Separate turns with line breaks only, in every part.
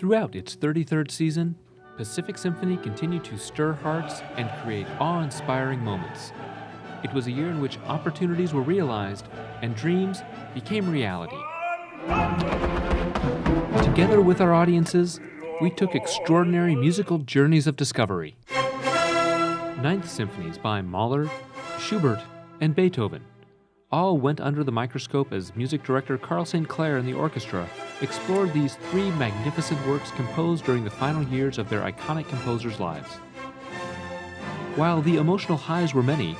Throughout its 33rd season, Pacific Symphony continued to stir hearts and create awe-inspiring moments. It was a year in which opportunities were realized and dreams became reality. Together with our audiences, we took extraordinary musical journeys of discovery. Ninth symphonies by Mahler, Schubert, and Beethoven all went under the microscope as music director Carl St.Clair and the orchestra explored these three magnificent works composed during the final years of their iconic composers' lives. While the emotional highs were many,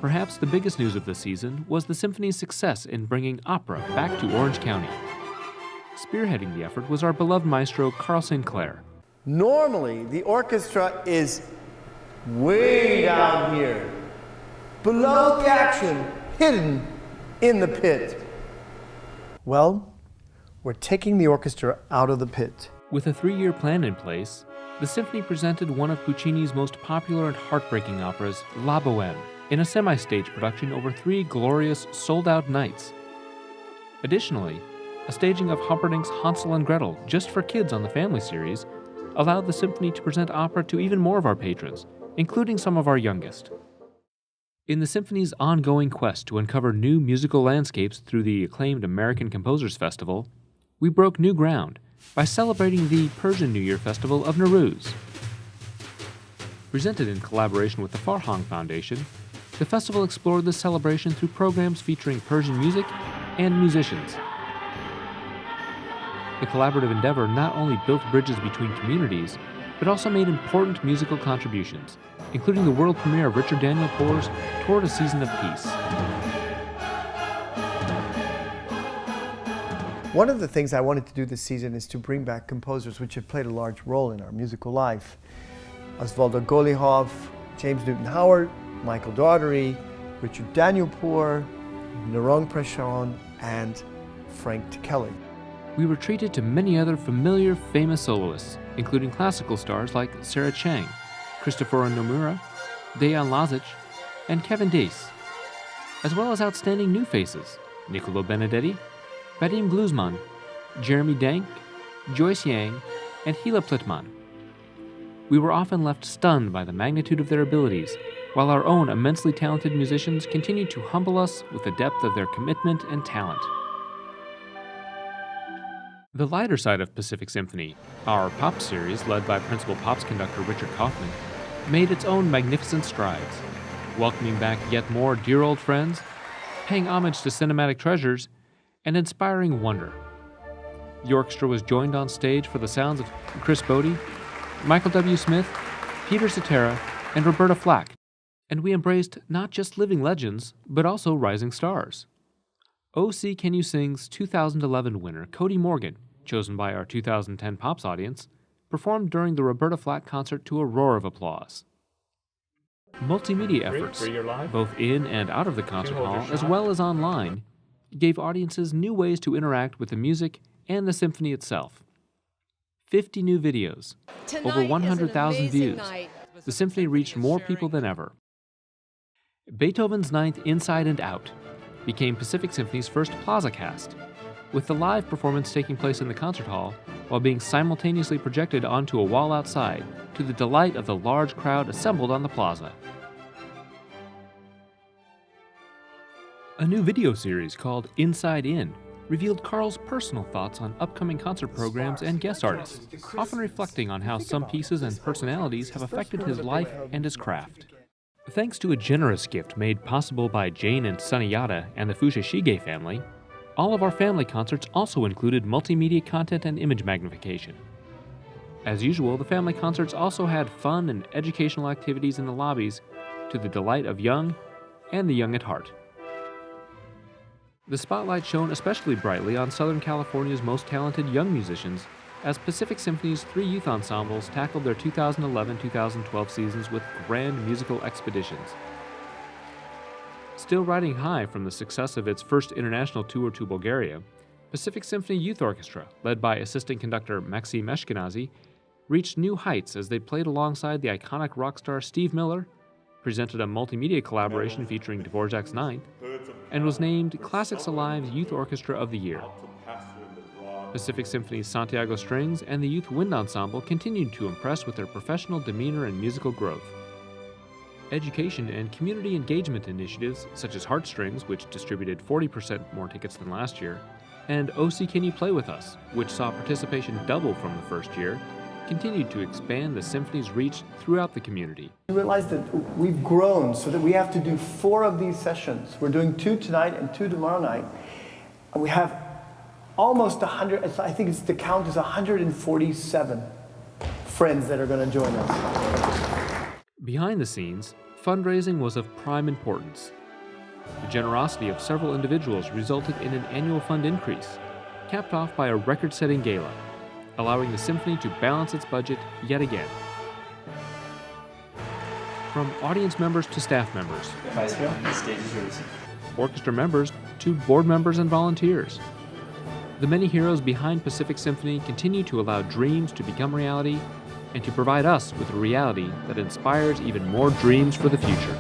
perhaps the biggest news of the season was the symphony's success in bringing opera back to Orange County. Spearheading the effort was our beloved maestro Carl St.Clair.
Normally, the orchestra is way down here, below the action, hidden in the pit. Well, we're taking the orchestra out of the pit.
With a 3-year plan in place, the symphony presented one of Puccini's most popular and heartbreaking operas, La Boheme, in a semi-stage production over 3 glorious, sold-out nights. Additionally, a staging of Humperdinck's Hansel and Gretel, just for kids on the Family series, allowed the symphony to present opera to even more of our patrons, including some of our youngest. In the symphony's ongoing quest to uncover new musical landscapes through the acclaimed American Composers Festival, we broke new ground by celebrating the Persian New Year Festival of Nowruz. Presented in collaboration with the Farhang Foundation, the festival explored this celebration through programs featuring Persian music and musicians. The collaborative endeavor not only built bridges between communities, but also made important musical contributions, including the world premiere of Richard Daniel Pour's Toward a Season of Peace.
One of the things I wanted to do this season is to bring back composers which have played a large role in our musical life. Osvaldo Golijov, James Newton Howard, Michael Daugherty, Richard Daniel Pour, Narong Prashant, and Frank Tikelli.
We were treated to many other familiar, famous soloists, including classical stars like Sarah Chang, Christopher Nomura, Dejan Lazic, and Kevin Dace, as well as outstanding new faces, Niccolo Benedetti, Vadim Gluzman, Jeremy Dank, Joyce Yang, and Hila Plitman. We were often left stunned by the magnitude of their abilities, while our own immensely talented musicians continued to humble us with the depth of their commitment and talent. The lighter side of Pacific Symphony, our pop series led by principal pops conductor Richard Kaufman, made its own magnificent strides, welcoming back yet more dear old friends, paying homage to cinematic treasures, and inspiring wonder. The orchestra was joined on stage for the sounds of Chris Bode, Michael W. Smith, Peter Cetera, and Roberta Flack, and we embraced not just living legends, but also rising stars. O.C. Can You Sing's 2011 winner, Cody Morgan, chosen by our 2010 Pops audience, performed during the Roberta Flack concert to a roar of applause. Multimedia efforts, both in and out of the concert hall, as well as online, gave audiences new ways to interact with the music and the symphony itself. 50 new videos, over 100,000 views. The symphony reached more people than ever. Beethoven's Ninth Inside and Out became Pacific Symphony's first Plazacast, with the live performance taking place in the concert hall while being simultaneously projected onto a wall outside to the delight of the large crowd assembled on the plaza. A new video series called Inside In revealed Carl's personal thoughts on upcoming concert programs and guest artists, often reflecting on how some pieces and personalities have affected his life and his craft. Thanks to a generous gift made possible by Jane and Sunny Yada and the Fushishige family, all of our family concerts also included multimedia content and image magnification. As usual, the family concerts also had fun and educational activities in the lobbies to the delight of young and the young at heart. The spotlight shone especially brightly on Southern California's most talented young musicians as Pacific Symphony's 3 youth ensembles tackled their 2011-2012 seasons with grand musical expeditions. Still riding high from the success of its first international tour to Bulgaria, Pacific Symphony Youth Orchestra, led by assistant conductor Maxim Eshkenazi, reached new heights as they played alongside the iconic rock star Steve Miller, presented a multimedia collaboration featuring Dvorak's Ninth, and was named Classics Alive's Youth Orchestra of the Year. Pacific Symphony's Santiago Strings and the Youth Wind Ensemble continued to impress with their professional demeanor and musical growth. Education and community engagement initiatives such as Heartstrings, which distributed 40% more tickets than last year, and OC Can You Play With Us, which saw participation double from the first year, continued to expand the symphony's reach throughout the community.
We realized that we've grown so that we have to do 4 of these sessions. We're doing 2 tonight and 2 tomorrow night. And we have almost 100, I think it's the count is 147 friends that are going to join us.
Behind the scenes, fundraising was of prime importance. The generosity of several individuals resulted in an annual fund increase, capped off by a record-setting gala, allowing the symphony to balance its budget yet again. From audience members to staff members, orchestra members to board members and volunteers, the many heroes behind Pacific Symphony continue to allow dreams to become reality and to provide us with a reality that inspires even more dreams for the future.